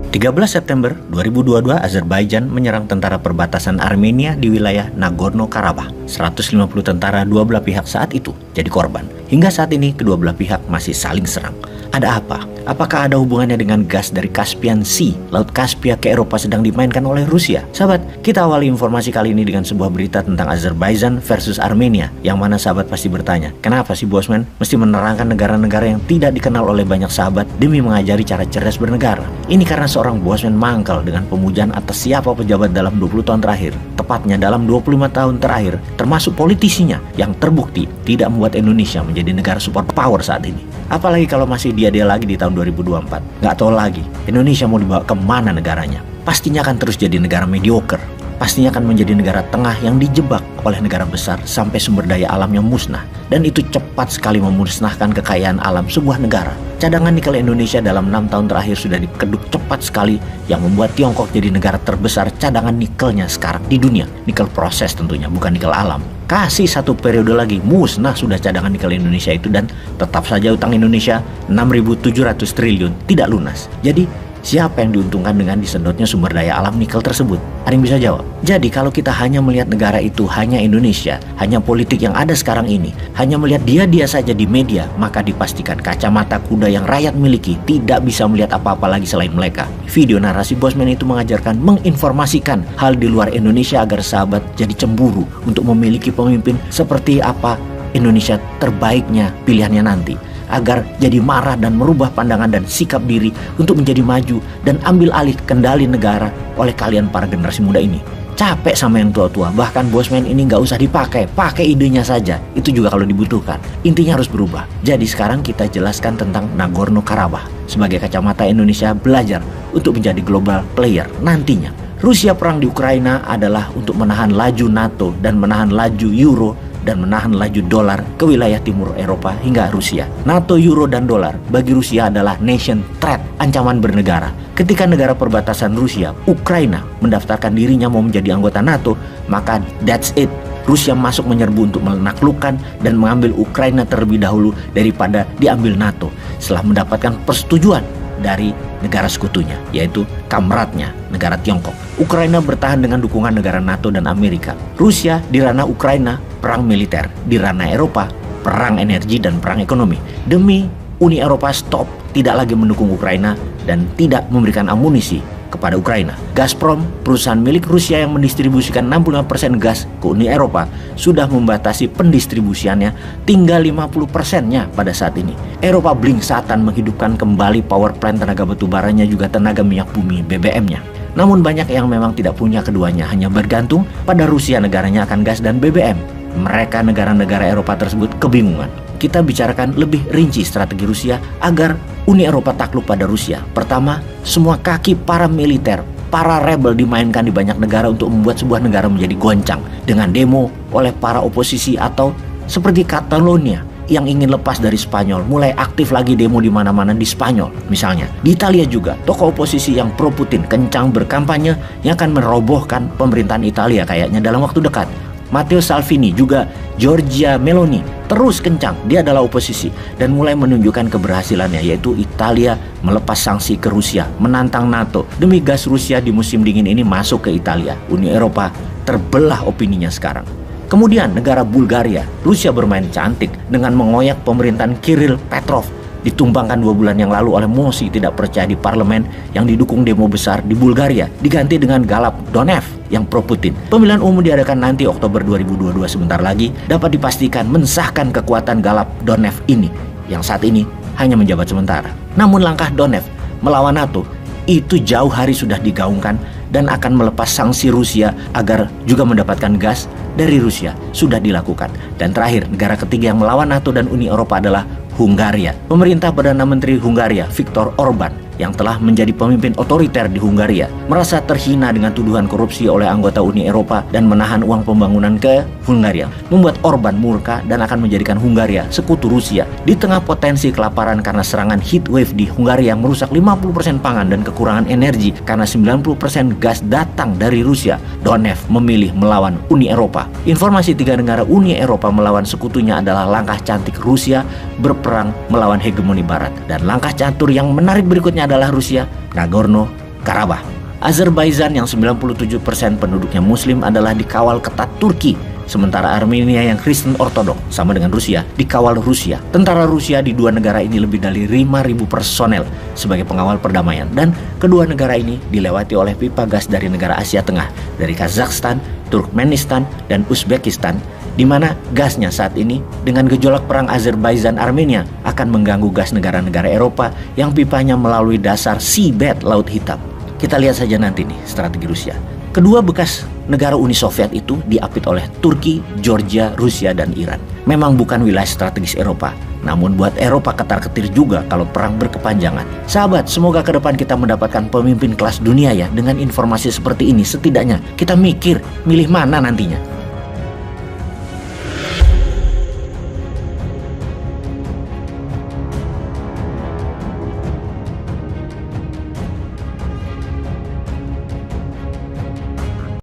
13 September 2022, Azerbaijan menyerang tentara perbatasan Armenia di wilayah Nagorno-Karabakh. 150 tentara dua belah pihak saat itu jadi korban. Hingga saat ini kedua belah pihak masih saling serang. Ada apa? Apakah ada hubungannya dengan gas dari Caspian Sea, Laut Kaspia ke Eropa sedang dimainkan oleh Rusia? Sahabat, kita awali informasi kali ini dengan sebuah berita tentang Azerbaijan versus Armenia. Yang mana sahabat pasti bertanya, kenapa sih Bosman mesti menerangkan negara-negara yang tidak dikenal oleh banyak sahabat demi mengajari cara cerdas bernegara? Ini karena seorang Bosman mangkal dengan pemujaan atas siapa pejabat dalam 20 tahun terakhir. Tepatnya dalam 25 tahun terakhir, termasuk politisinya yang terbukti tidak membuat Indonesia menjadi negara superpower saat ini. Apalagi kalau masih dia lagi di tahun 2024. Nggak tahu lagi Indonesia mau dibawa kemana negaranya. Pastinya akan terus jadi negara mediocre. Pastinya akan menjadi negara tengah yang dijebak oleh negara besar sampai sumber daya alamnya musnah. Dan itu cepat sekali memusnahkan kekayaan alam sebuah negara. Cadangan nikel Indonesia dalam 6 tahun terakhir sudah dikeduk cepat sekali, yang membuat Tiongkok jadi negara terbesar cadangan nikelnya sekarang di dunia. Nikel proses tentunya, bukan nikel alam. Kasih satu periode lagi, musnah sudah cadangan nikel Indonesia itu, dan tetap saja utang Indonesia 6.700 triliun tidak lunas. Jadi siapa yang diuntungkan dengan disedotnya sumber daya alam nikel tersebut? Ada yang bisa jawab? Jadi kalau kita hanya melihat negara itu hanya Indonesia, hanya politik yang ada sekarang ini, hanya melihat dia saja di media, maka dipastikan kacamata kuda yang rakyat miliki tidak bisa melihat apa-apa lagi selain mereka. Video narasi Bosman itu mengajarkan, menginformasikan hal di luar Indonesia agar sahabat jadi cemburu untuk memiliki pemimpin seperti apa Indonesia terbaiknya pilihannya nanti, agar jadi marah dan merubah pandangan dan sikap diri untuk menjadi maju dan ambil alih kendali negara oleh kalian para generasi muda ini. Capek sama yang tua-tua, bahkan Bosman ini nggak usah dipakai, pakai idenya saja, itu juga kalau dibutuhkan. Intinya harus berubah. Jadi sekarang kita jelaskan tentang Nagorno-Karabakh sebagai kacamata Indonesia belajar untuk menjadi global player nantinya. Rusia perang di Ukraina adalah untuk menahan laju NATO dan menahan laju Euro dan menahan laju dolar ke wilayah timur Eropa hingga Rusia. NATO, Euro, dan dolar bagi Rusia adalah nation threat, ancaman bernegara. Ketika negara perbatasan Rusia, Ukraina, mendaftarkan dirinya mau menjadi anggota NATO, maka that's it. Rusia masuk menyerbu untuk menaklukkan dan mengambil Ukraina terlebih dahulu daripada diambil NATO, setelah mendapatkan persetujuan dari negara sekutunya, yaitu kamratnya, negara Tiongkok. Ukraina bertahan dengan dukungan negara NATO dan Amerika. Rusia di ranah Ukraina, perang militer. Di ranah Eropa, perang energi dan perang ekonomi. Demi Uni Eropa stop, tidak lagi mendukung Ukraina dan tidak memberikan amunisi kepada Ukraina. Gazprom, perusahaan milik Rusia yang mendistribusikan 65% gas ke Uni Eropa, sudah membatasi pendistribusiannya tinggal 50%-nya pada saat ini. Eropa blingsatan menghidupkan kembali power plant tenaga batubaranya juga tenaga minyak bumi BBM-nya. Namun banyak yang memang tidak punya keduanya, hanya bergantung pada Rusia negaranya akan gas dan BBM. Mereka negara-negara Eropa tersebut kebingungan. Kita bicarakan lebih rinci strategi Rusia agar Uni Eropa takluk pada Rusia. Pertama, semua kaki para militer, para rebel dimainkan di banyak negara untuk membuat sebuah negara menjadi goncang dengan demo oleh para oposisi, atau seperti Catalonia yang ingin lepas dari Spanyol, mulai aktif lagi demo di mana-mana di Spanyol. Misalnya di Italia juga, tokoh oposisi yang pro Putin kencang berkampanye yang akan merobohkan pemerintahan Italia kayaknya dalam waktu dekat. Matteo Salvini juga, Giorgia Meloni terus kencang, dia adalah oposisi dan mulai menunjukkan keberhasilannya, yaitu Italia melepas sanksi ke Rusia, menantang NATO demi gas Rusia di musim dingin ini masuk ke Italia. Uni Eropa terbelah opininya sekarang. Kemudian negara Bulgaria, Rusia bermain cantik dengan mengoyak pemerintahan Kirill Petrov, ditumbangkan 2 bulan yang lalu oleh mosi tidak percaya di parlemen yang didukung demo besar di Bulgaria, diganti dengan Galap Donev yang pro Putin. Pemilihan umum diadakan nanti Oktober 2022, sebentar lagi dapat dipastikan mensahkan kekuatan Galap Donev ini yang saat ini hanya menjabat sementara. Namun langkah Donev melawan NATO itu jauh hari sudah digaungkan dan akan melepas sanksi Rusia agar juga mendapatkan gas dari Rusia sudah dilakukan. Dan terakhir, negara ketiga yang melawan NATO dan Uni Eropa adalah Hungaria. Pemerintah Perdana Menteri Hungaria, Viktor Orban, yang telah menjadi pemimpin otoriter di Hungaria, merasa terhina dengan tuduhan korupsi oleh anggota Uni Eropa dan menahan uang pembangunan ke Hungaria, membuat Orban murka dan akan menjadikan Hungaria sekutu Rusia. Di tengah potensi kelaparan karena serangan heat wave di Hungaria yang merusak 50% pangan dan kekurangan energi karena 90% gas datang dari Rusia, Donev memilih melawan Uni Eropa. Informasi 3 negara Uni Eropa melawan sekutunya adalah langkah cantik Rusia berperang melawan hegemoni Barat. Dan langkah catur yang menarik berikutnya adalah Rusia, Nagorno Karabakh. Azerbaijan yang 97% penduduknya muslim adalah dikawal ketat Turki, sementara Armenia yang Kristen Ortodok sama dengan Rusia dikawal Rusia. Tentara Rusia di dua negara ini lebih dari 5.000 personel sebagai pengawal perdamaian, dan kedua negara ini dilewati oleh pipa gas dari negara Asia Tengah, dari Kazakhstan, Turkmenistan, dan Uzbekistan, di mana gasnya saat ini dengan gejolak perang Azerbaijan-Armenia akan mengganggu gas negara-negara Eropa yang pipanya melalui dasar seabed Laut Hitam. Kita lihat saja nanti nih strategi Rusia. Kedua bekas negara Uni Soviet itu diapit oleh Turki, Georgia, Rusia, dan Iran. Memang bukan wilayah strategis Eropa, namun buat Eropa ketar-ketir juga kalau perang berkepanjangan. Sahabat, semoga ke depan kita mendapatkan pemimpin kelas dunia ya. Dengan informasi seperti ini, setidaknya kita mikir milih mana nantinya.